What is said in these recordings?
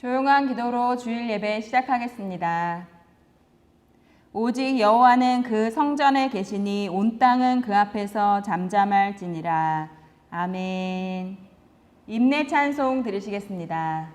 조용한 기도로 주일 예배 시작하겠습니다. 오직 여호와는 그 성전에 계시니 온 땅은 그 앞에서 잠잠할지니라. 아멘. 임내 찬송 들으시겠습니다.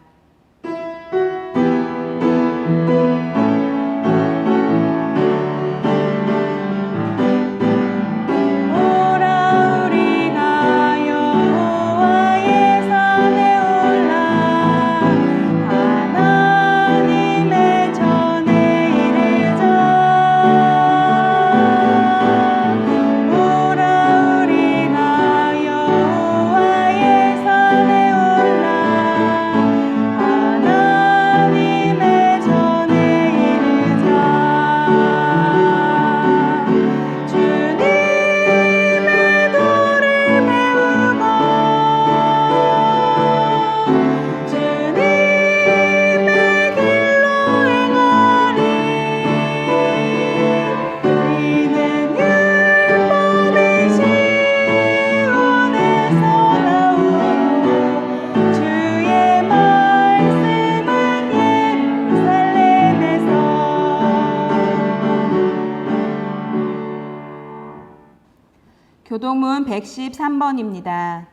교동문 113번입니다.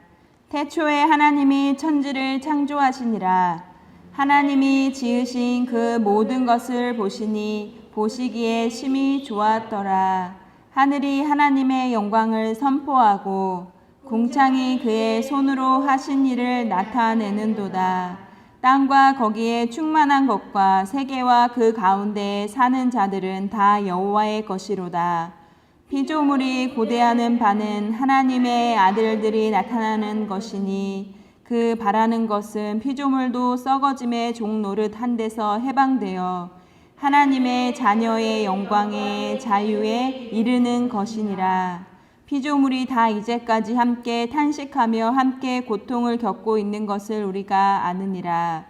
태초에 하나님이 천지를 창조하시니라. 하나님이 지으신 그 모든 것을 보시니 보시기에 심히 좋았더라. 하늘이 하나님의 영광을 선포하고 궁창이 그의 손으로 하신 일을 나타내는도다. 땅과 거기에 충만한 것과 세계와 그 가운데에 사는 자들은 다 여호와의 것이로다. 피조물이 고대하는 바는 하나님의 아들들이 나타나는 것이니 그 바라는 것은 피조물도 썩어짐의 종 노릇한 데서 해방되어 하나님의 자녀의 영광의 자유에 이르는 것이니라. 피조물이 다 이제까지 함께 탄식하며 함께 고통을 겪고 있는 것을 우리가 아느니라.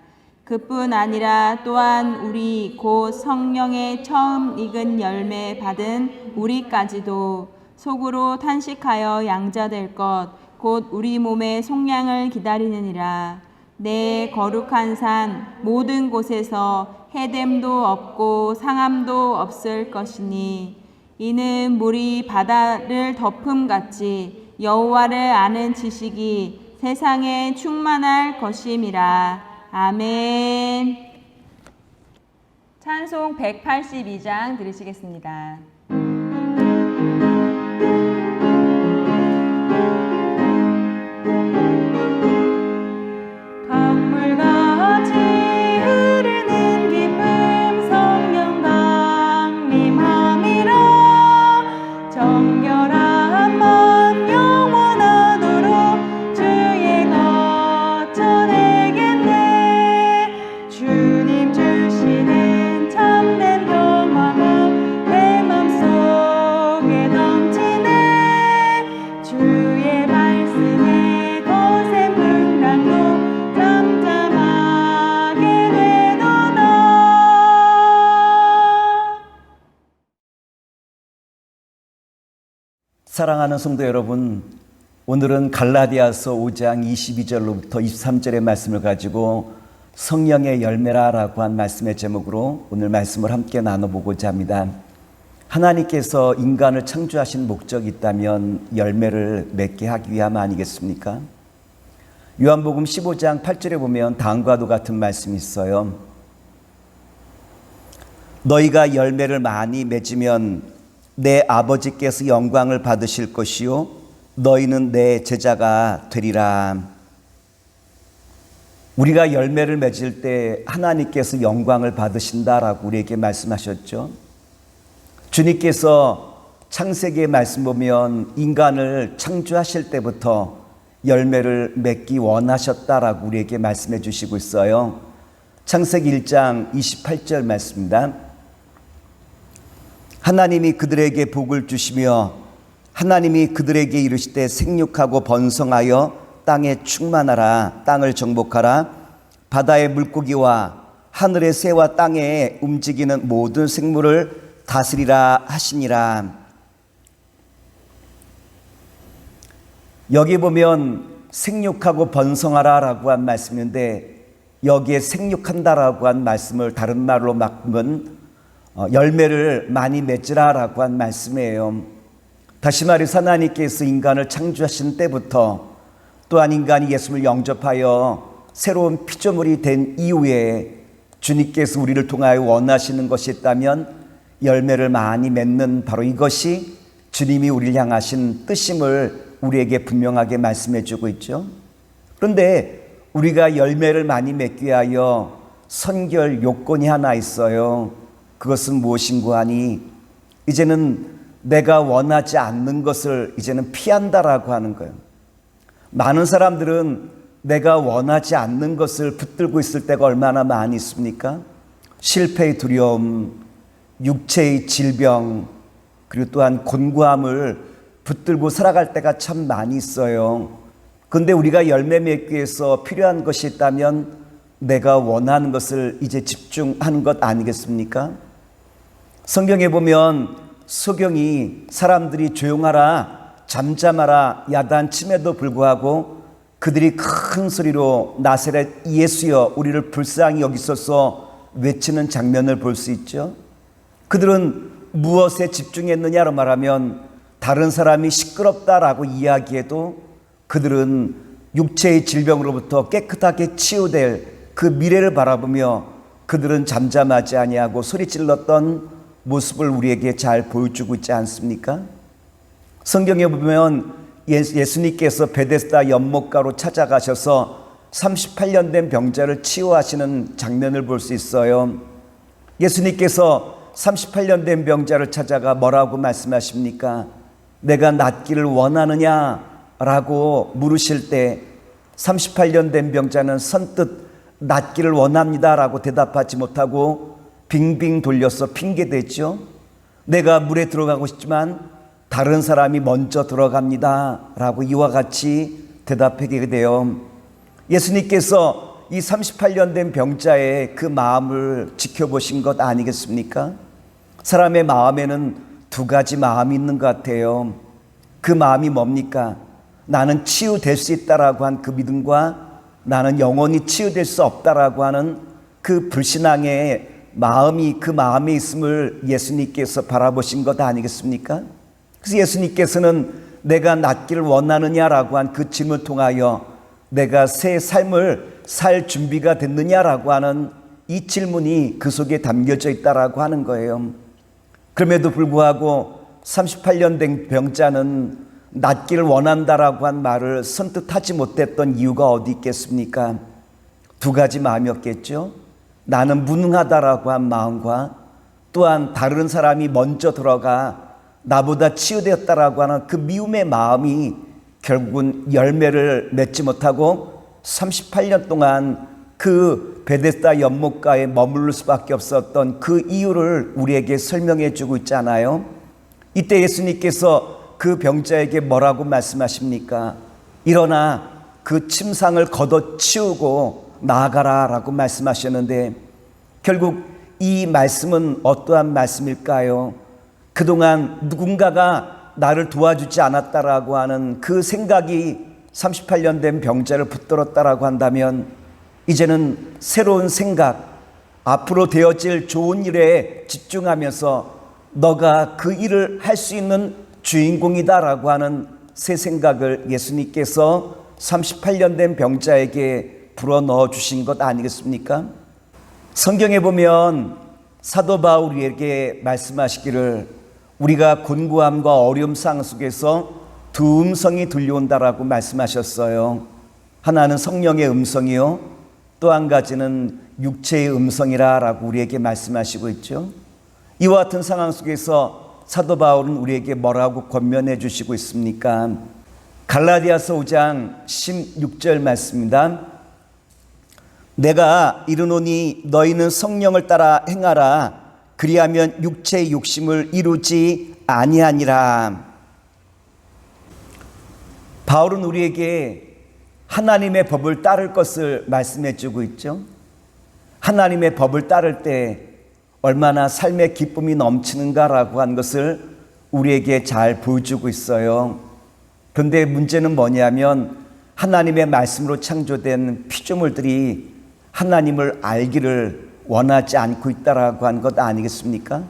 그뿐 아니라 또한 우리 곧 성령의 처음 익은 열매 받은 우리까지도 속으로 탄식하여 양자될 것 곧 우리 몸의 속량을 기다리느니라. 내 거룩한 산 모든 곳에서 해됨도 없고 상함도 없을 것이니 이는 물이 바다를 덮음같이 여호와를 아는 지식이 세상에 충만할 것임이라. 아멘. 찬송 182장 들으시겠습니다. 강물같이 흐르는 기쁨 성령 강림함이라. 정결한 맘 영원하도록 주의 거처 되겠네. 주님 주시는 참된 평화가 내 맘속에 넘치네. 주의 말씀에 거센 풍랑도 잠잠하게 되도다. 사랑하는 성도 여러분, 오늘은 갈라디아서 5장 22절로부터 23절의 말씀을 가지고 성령의 열매라라고 한 말씀의 제목으로 오늘 말씀을 함께 나눠보고자 합니다. 하나님께서 인간을 창조하신 목적이 있다면 열매를 맺게 하기 위함 아니겠습니까? 요한복음 15장 8절에 보면 다음과도 같은 말씀이 있어요. 너희가 열매를 많이 맺으면 내 아버지께서 영광을 받으실 것이요 너희는 내 제자가 되리라. 우리가 열매를 맺을 때 하나님께서 영광을 받으신다라고 우리에게 말씀하셨죠. 주님께서 창세기의 말씀 보면 인간을 창조하실 때부터 열매를 맺기 원하셨다라고 우리에게 말씀해 주시고 있어요. 창세기 1장 28절 말씀입니다. 하나님이 그들에게 복을 주시며 하나님이 그들에게 이르시되 생육하고 번성하여 땅에 충만하라. 땅을 정복하라. 바다의 물고기와 하늘의 새와 땅에 움직이는 모든 생물을 다스리라 하시니라. 여기 보면 생육하고 번성하라 라고 한 말씀인데 여기에 생육한다라고 한 말씀을 다른 말로 바꾸면 열매를 많이 맺으라라고 한 말씀이에요. 다시 말해서 하나님께서 인간을 창조하신 때부터 또한 인간이 예수를 영접하여 새로운 피조물이 된 이후에 주님께서 우리를 통하여 원하시는 것이 있다면 열매를 많이 맺는 바로 이것이 주님이 우리를 향하신 뜻임을 우리에게 분명하게 말씀해 주고 있죠. 그런데 우리가 열매를 많이 맺기 위하여 선결 요건이 하나 있어요. 그것은 무엇인고 하니 이제는 내가 원하지 않는 것을 이제는 피한다라고 하는 거예요. 많은 사람들은 내가 원하지 않는 것을 붙들고 있을 때가 얼마나 많이 있습니까? 실패의 두려움, 육체의 질병, 그리고 또한 곤고함을 붙들고 살아갈 때가 참 많이 있어요. 그런데 우리가 열매 맺기 위해서 필요한 것이 있다면 내가 원하는 것을 이제 집중하는 것 아니겠습니까? 성경에 보면 소경이 사람들이 조용하라, 잠잠하라 야단침에도 불구하고 그들이 큰 소리로 나사렛 예수여 우리를 불쌍히 여기소서 외치는 장면을 볼 수 있죠. 그들은 무엇에 집중했느냐로 말하면 다른 사람이 시끄럽다라고 이야기해도 그들은 육체의 질병으로부터 깨끗하게 치유될 그 미래를 바라보며 그들은 잠잠하지 아니하고 소리질렀던 모습을 우리에게 잘 보여주고 있지 않습니까? 성경에 보면 예수님께서 베데스다 연못가로 찾아가셔서 38년 된 병자를 치유하시는 장면을 볼 수 있어요. 예수님께서 38년 된 병자를 찾아가 뭐라고 말씀하십니까? 내가 낫기를 원하느냐라고 물으실 때 38년 된 병자는 선뜻 낫기를 원합니다라고 대답하지 못하고 빙빙 돌려서 핑계댔죠. 내가 물에 들어가고 싶지만 다른 사람이 먼저 들어갑니다 라고 이와 같이 대답하게 돼요. 예수님께서 이 38년 된 병자의 그 마음을 지켜보신 것 아니겠습니까? 사람의 마음에는 두 가지 마음이 있는 것 같아요. 그 마음이 뭡니까? 나는 치유될 수 있다라고 한 그 믿음과 나는 영원히 치유될 수 없다라고 하는 그 불신앙의 마음이 그 마음에 있음을 예수님께서 바라보신 것 아니겠습니까? 그래서 예수님께서는 내가 낫기를 원하느냐라고 한 그 질문을 통하여 내가 새 삶을 살 준비가 됐느냐라고 하는 이 질문이 그 속에 담겨져 있다라고 하는 거예요. 그럼에도 불구하고 38년 된 병자는 낫기를 원한다라고 한 말을 선뜻 하지 못했던 이유가 어디 있겠습니까? 두 가지 마음이었겠죠. 나는 무능하다라고 한 마음과 또한 다른 사람이 먼저 들어가 나보다 치유되었다라고 하는 그 미움의 마음이 결국은 열매를 맺지 못하고 38년 동안 그 베데스다 연못가에 머무를 수밖에 없었던 그 이유를 우리에게 설명해 주고 있잖아요. 이때 예수님께서 그 병자에게 뭐라고 말씀하십니까? 일어나 그 침상을 걷어치우고 나아가라 라고 말씀하셨는데 결국 이 말씀은 어떠한 말씀일까요? 그동안 누군가가 나를 도와주지 않았다라고 하는 그 생각이 38년 된 병자를 붙들었다라고 한다면 이제는 새로운 생각, 앞으로 되어질 좋은 일에 집중하면서 너가 그 일을 할 수 있는 주인공이다라고 하는 새 생각을 예수님께서 38년 된 병자에게 불어넣어 주신 것 아니겠습니까? 성경에 보면 사도 바울에게 말씀하시기를 우리가 곤고함과 어려움 상황 속에서 두 음성이 들려온다라고 말씀하셨어요. 하나는 성령의 음성이요, 또 한 가지는 육체의 음성이라고 우리에게 말씀하시고 있죠. 이와 같은 상황 속에서 사도 바울은 우리에게 뭐라고 권면해 주시고 있습니까? 갈라디아서 5장 16절 말씀입니다. 내가 이르노니 너희는 성령을 따라 행하라. 그리하면 육체의 욕심을 이루지 아니하니라. 바울은 우리에게 하나님의 법을 따를 것을 말씀해 주고 있죠. 하나님의 법을 따를 때 얼마나 삶의 기쁨이 넘치는가라고 한 것을 우리에게 잘 보여주고 있어요. 그런데 문제는 뭐냐면 하나님의 말씀으로 창조된 피조물들이 하나님을 알기를 원하지 않고 있다라고 한 것 아니겠습니까?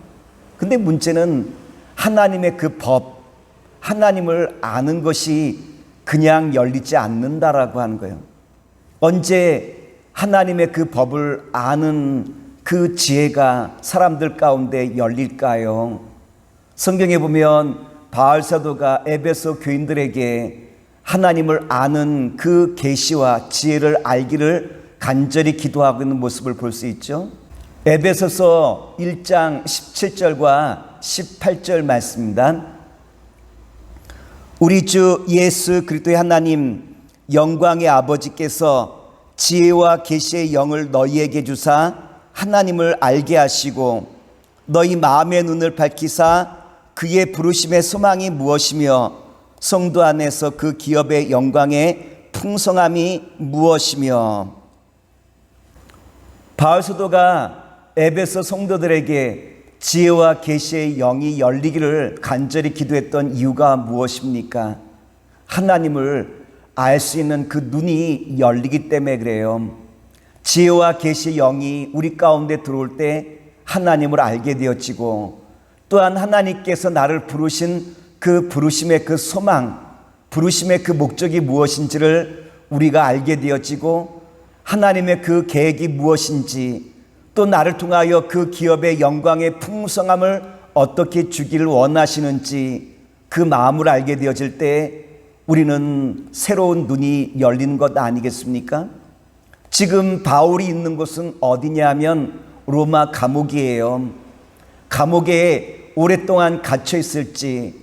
근데 문제는 하나님의 그 법, 하나님을 아는 것이 그냥 열리지 않는다라고 하는 거예요. 언제 하나님의 그 법을 아는 그 지혜가 사람들 가운데 열릴까요? 성경에 보면 바울 사도가 에베소 교인들에게 하나님을 아는 그 계시와 지혜를 알기를 간절히 기도하고 있는 모습을 볼 수 있죠. 에베소서 1장 17절과 18절 말씀입니다. 우리 주 예수 그리스도의 하나님 영광의 아버지께서 지혜와 계시의 영을 너희에게 주사 하나님을 알게 하시고 너희 마음의 눈을 밝히사 그의 부르심의 소망이 무엇이며 성도 안에서 그 기업의 영광의 풍성함이 무엇이며. 바울 사도가 에베소 성도들에게 지혜와 계시의 영이 열리기를 간절히 기도했던 이유가 무엇입니까? 하나님을 알 수 있는 그 눈이 열리기 때문에 그래요. 지혜와 계시의 영이 우리 가운데 들어올 때 하나님을 알게 되어지고, 또한 하나님께서 나를 부르신 그 부르심의 그 소망, 부르심의 그 목적이 무엇인지를 우리가 알게 되어지고, 하나님의 그 계획이 무엇인지, 또 나를 통하여 그 기업의 영광의 풍성함을 어떻게 주기를 원하시는지 그 마음을 알게 되어질 때 우리는 새로운 눈이 열리는 것 아니겠습니까? 지금 바울이 있는 곳은 어디냐면 로마 감옥이에요. 감옥에 오랫동안 갇혀 있을지,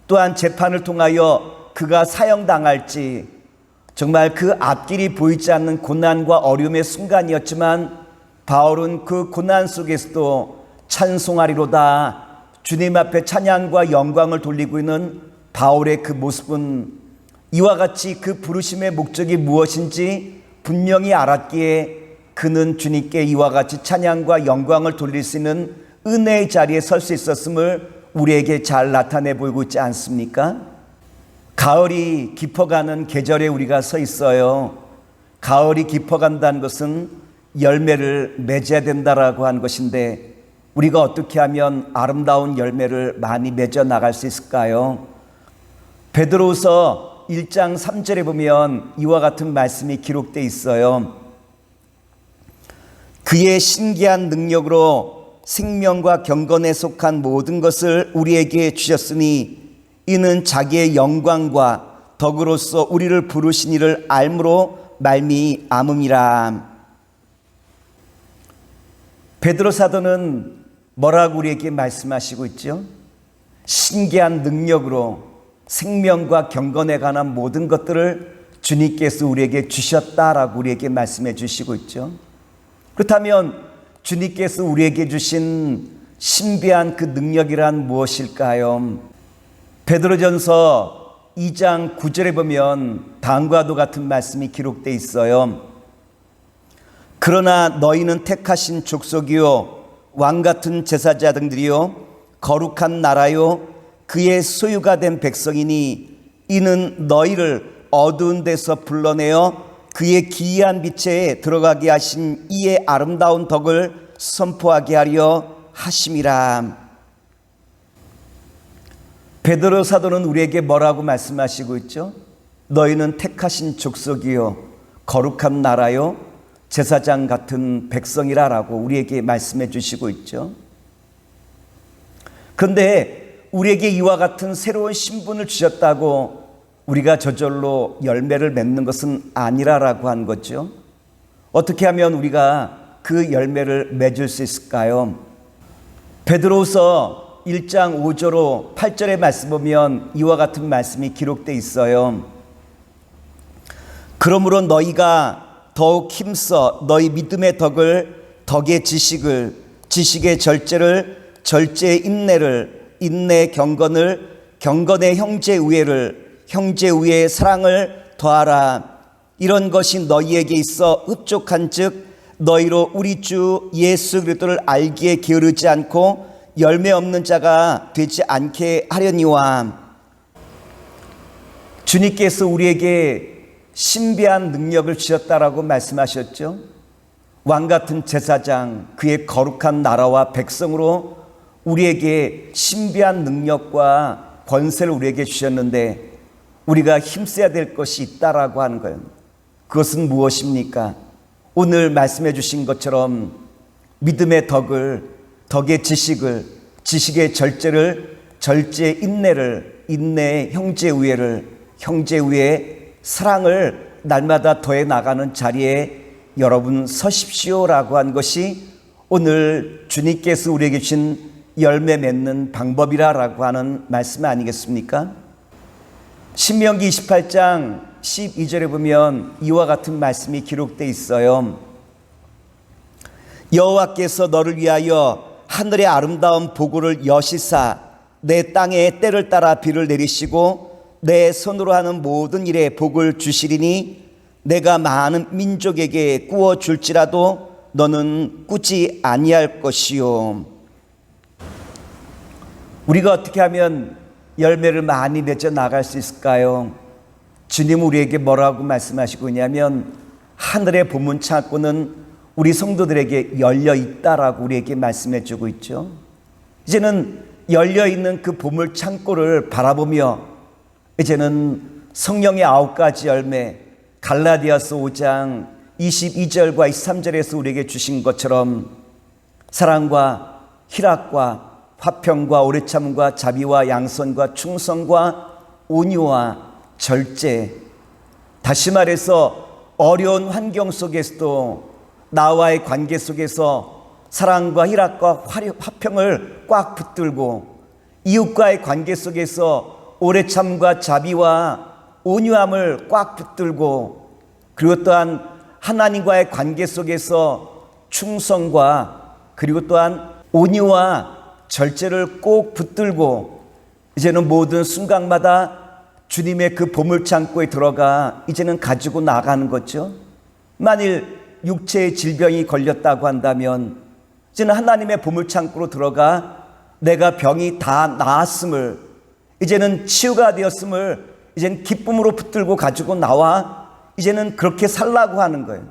또한 재판을 통하여 그가 사형당할지, 정말 그 앞길이 보이지 않는 고난과 어려움의 순간이었지만 바울은 그 고난 속에서도 찬송하리로다, 주님 앞에 찬양과 영광을 돌리고 있는 바울의 그 모습은 이와 같이 그 부르심의 목적이 무엇인지 분명히 알았기에 그는 주님께 이와 같이 찬양과 영광을 돌릴 수 있는 은혜의 자리에 설 수 있었음을 우리에게 잘 나타내 보이고 있지 않습니까? 가을이 깊어가는 계절에 우리가 서 있어요. 가을이 깊어간다는 것은 열매를 맺어야 된다라고 하는 것인데, 우리가 어떻게 하면 아름다운 열매를 많이 맺어 나갈 수 있을까요? 베드로후서 1장 3절에 보면 이와 같은 말씀이 기록되어 있어요. 그의 신기한 능력으로 생명과 경건에 속한 모든 것을 우리에게 주셨으니 이는 자기의 영광과 덕으로서 우리를 부르신 이를 알므로 말미암음이라. 베드로 사도는 뭐라고 우리에게 말씀하시고 있죠? 신기한 능력으로 생명과 경건에 관한 모든 것들을 주님께서 우리에게 주셨다라고 우리에게 말씀해 주시고 있죠. 그렇다면 주님께서 우리에게 주신 신비한 그 능력이란 무엇일까요? 베드로전서 2장 9절에 보면 다음과도 같은 말씀이 기록되어 있어요. 그러나 너희는 택하신 족속이요 왕같은 제사자들이요 거룩한 나라요 그의 소유가 된 백성이니 이는 너희를 어두운 데서 불러내어 그의 기이한 빛에 들어가게 하신 이의 아름다운 덕을 선포하게 하려 하심이라. 베드로 사도는 우리에게 뭐라고 말씀하시고 있죠? 너희는 택하신 족속이요 거룩한 나라요 제사장 같은 백성이라라고 우리에게 말씀해 주시고 있죠. 그런데 우리에게 이와 같은 새로운 신분을 주셨다고 우리가 저절로 열매를 맺는 것은 아니라라고 한 거죠. 어떻게 하면 우리가 그 열매를 맺을 수 있을까요? 베드로후서 1장 5절로 8절의 말씀 보면 이와 같은 말씀이 기록되어 있어요. 그러므로 너희가 더욱 힘써 너희 믿음의 덕을 덕의 지식을, 지식의 절제를, 절제의 인내를, 인내의 경건을, 경건의 형제 우애를, 형제 우애의 사랑을 더하라. 이런 것이 너희에게 있어 흡족한즉 너희로 우리 주 예수 그리스도를 알기에 게으르지 않고 열매 없는 자가 되지 않게 하려니와. 주님께서 우리에게 신비한 능력을 주셨다라고 말씀하셨죠. 왕같은 제사장, 그의 거룩한 나라와 백성으로 우리에게 신비한 능력과 권세를 우리에게 주셨는데 우리가 힘써야 될 것이 있다라고 하는 거예요. 그것은 무엇입니까? 오늘 말씀해 주신 것처럼 믿음의 덕을, 덕의 지식을, 지식의 절제를, 절제의 인내를, 인내의 형제 우애를, 형제 우애의 사랑을 날마다 더해 나가는 자리에 여러분 서십시오라고 한 것이 오늘 주님께서 우리에게 주신 열매 맺는 방법이라고 하는 말씀 아니겠습니까? 신명기 28장 12절에 보면 이와 같은 말씀이 기록되어 있어요. 여호와께서 너를 위하여 하늘의 아름다운 보고를 여시사 내 땅에 때를 따라 비를 내리시고 내 손으로 하는 모든 일에 복을 주시리니 내가 많은 민족에게 꾸어 줄지라도 너는 꾸지 아니할 것이요. 우리가 어떻게 하면 열매를 많이 맺어 나갈 수 있을까요? 주님 우리에게 뭐라고 말씀하시고 있냐면 하늘의 보문 창고는 우리 성도들에게 열려 있다라고 우리에게 말씀해 주고 있죠. 이제는 열려 있는 그 보물 창고를 바라보며 이제는 성령의 9가지 열매, 갈라디아서 5장 22절과 23절에서 우리에게 주신 것처럼 사랑과 희락과 화평과 오래참과 자비와 양선과 충성과 온유와 절제, 다시 말해서 어려운 환경 속에서도 나와의 관계 속에서 사랑과 희락과 화평을 꽉 붙들고 이웃과의 관계 속에서 오래참과 자비와 온유함을 꽉 붙들고 그리고 또한 하나님과의 관계 속에서 충성과 그리고 또한 온유와 절제를 꼭 붙들고 이제는 모든 순간마다 주님의 그 보물창고에 들어가 이제는 가지고 나가는 거죠. 만일 육체의 질병이 걸렸다고 한다면 이제는 하나님의 보물창고로 들어가 내가 병이 다 나았음을 이제는 치유가 되었음을 이제는 기쁨으로 붙들고 가지고 나와 이제는 그렇게 살라고 하는 거예요.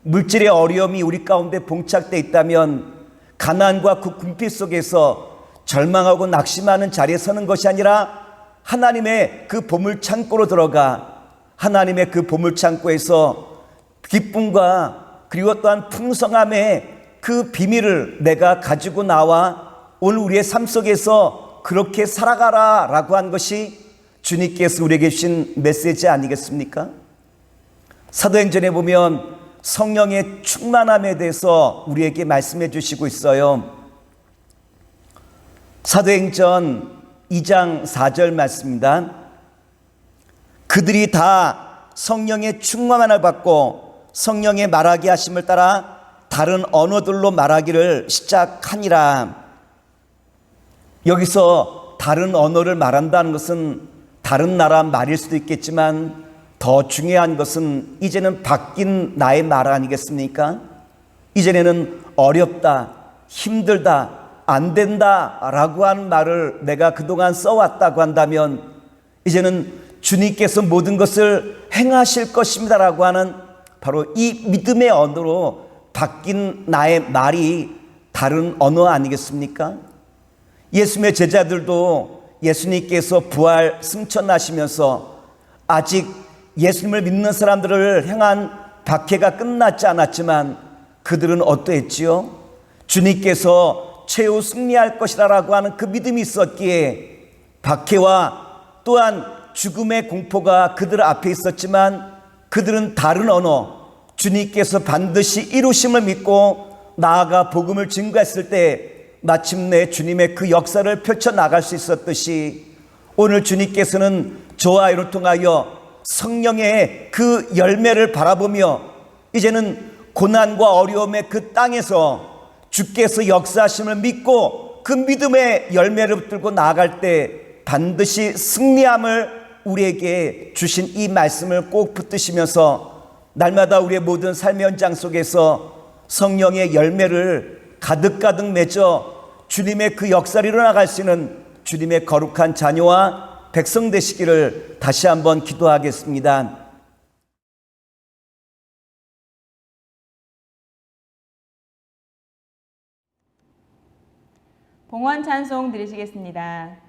물질의 어려움이 우리 가운데 봉착되어 있다면 가난과 그 궁핍 속에서 절망하고 낙심하는 자리에 서는 것이 아니라 하나님의 그 보물창고로 들어가 하나님의 그 보물창고에서 기쁨과 그리고 또한 풍성함의 그 비밀을 내가 가지고 나와 오늘 우리의 삶 속에서 그렇게 살아가라 라고 한 것이 주님께서 우리에게 주신 메시지 아니겠습니까? 사도행전에 보면 성령의 충만함에 대해서 우리에게 말씀해 주시고 있어요. 사도행전 2장 4절 말씀입니다. 그들이 다 성령의 충만함을 받고 성령의 말하게 하심을 따라 다른 언어들로 말하기를 시작하니라. 여기서 다른 언어를 말한다는 것은 다른 나라 말일 수도 있겠지만 더 중요한 것은 이제는 바뀐 나의 말 아니겠습니까? 이전에는 어렵다, 힘들다, 안 된다 라고 하는 말을 내가 그동안 써왔다고 한다면 이제는 주님께서 모든 것을 행하실 것입니다 라고 하는 바로 이 믿음의 언어로 바뀐 나의 말이 다른 언어 아니겠습니까? 예수님의 제자들도 예수님께서 부활 승천하시면서 아직 예수님을 믿는 사람들을 향한 박해가 끝나지 않았지만 그들은 어떠했지요? 주님께서 최후 승리할 것이라고 하는 그 믿음이 있었기에 박해와 또한 죽음의 공포가 그들 앞에 있었지만 그들은 다른 언어, 주님께서 반드시 이루심을 믿고 나아가 복음을 증거했을 때 마침내 주님의 그 역사를 펼쳐나갈 수 있었듯이 오늘 주님께서는 저와 이를 통하여 성령의 그 열매를 바라보며 이제는 고난과 어려움의 그 땅에서 주께서 역사하심을 믿고 그 믿음의 열매를 붙들고 나아갈 때 반드시 승리함을 우리에게 주신 이 말씀을 꼭 붙드시면서 날마다 우리의 모든 삶의 현장 속에서 성령의 열매를 가득가득 맺어 주님의 그 역사를 이뤄나갈 수 있는 주님의 거룩한 자녀와 백성 되시기를 다시 한번 기도하겠습니다. 봉헌 찬송 드리시겠습니다.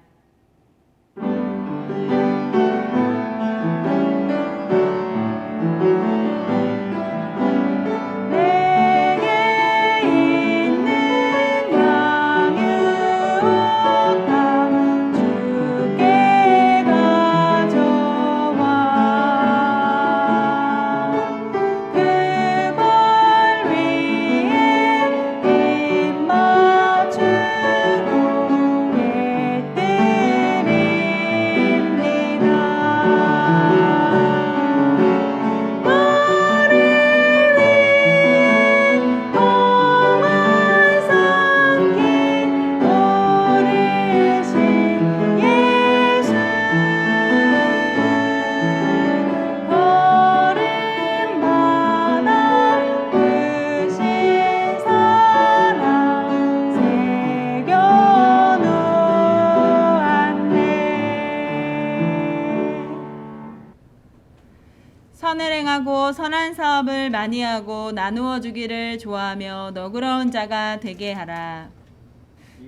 선을 행하고 선한 사업을 많이 하고 나누어 주기를 좋아하며 너그러운 자가 되게 하라.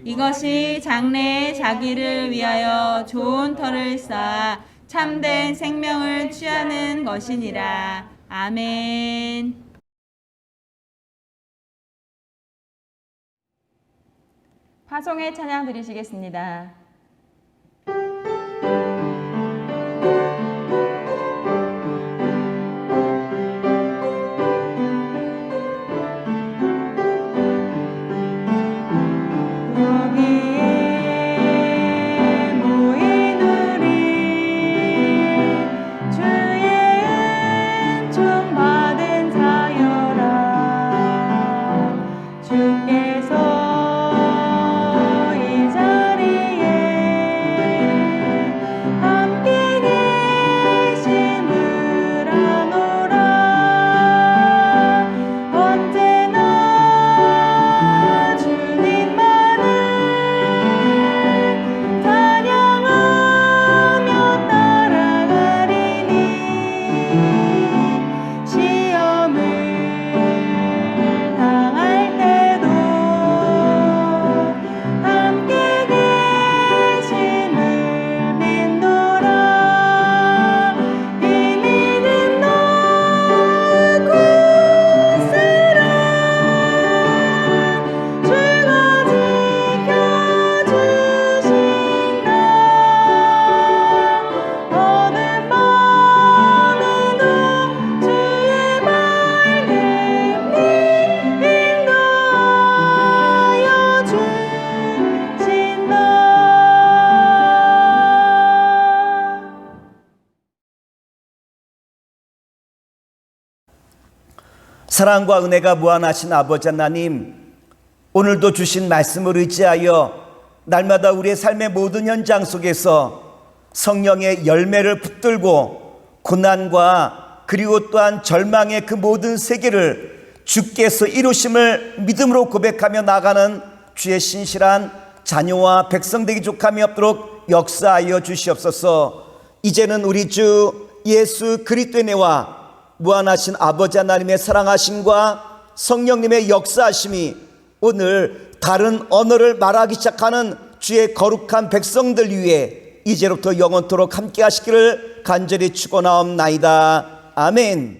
이것이 장래에 자기를 위하여 좋은 터를 쌓아 참된 생명을 취하는 것이니라. 아멘. 파송의 찬양 드리시겠습니다. 사랑과 은혜가 무한하신 아버지 하나님, 오늘도 주신 말씀을 의지하여 날마다 우리의 삶의 모든 현장 속에서 성령의 열매를 붙들고 고난과 그리고 또한 절망의 그 모든 세계를 주께서 이루심을 믿음으로 고백하며 나가는 주의 신실한 자녀와 백성 되기 족함이 없도록 역사하여 주시옵소서. 이제는 우리 주 예수 그리스도의 은혜와 무한하신 아버지 하나님의 사랑하심과 성령님의 역사하심이 오늘 다른 언어를 말하기 시작하는 주의 거룩한 백성들 위해 이제로부터 영원토록 함께 하시기를 간절히 축원하옵나이다. 아멘.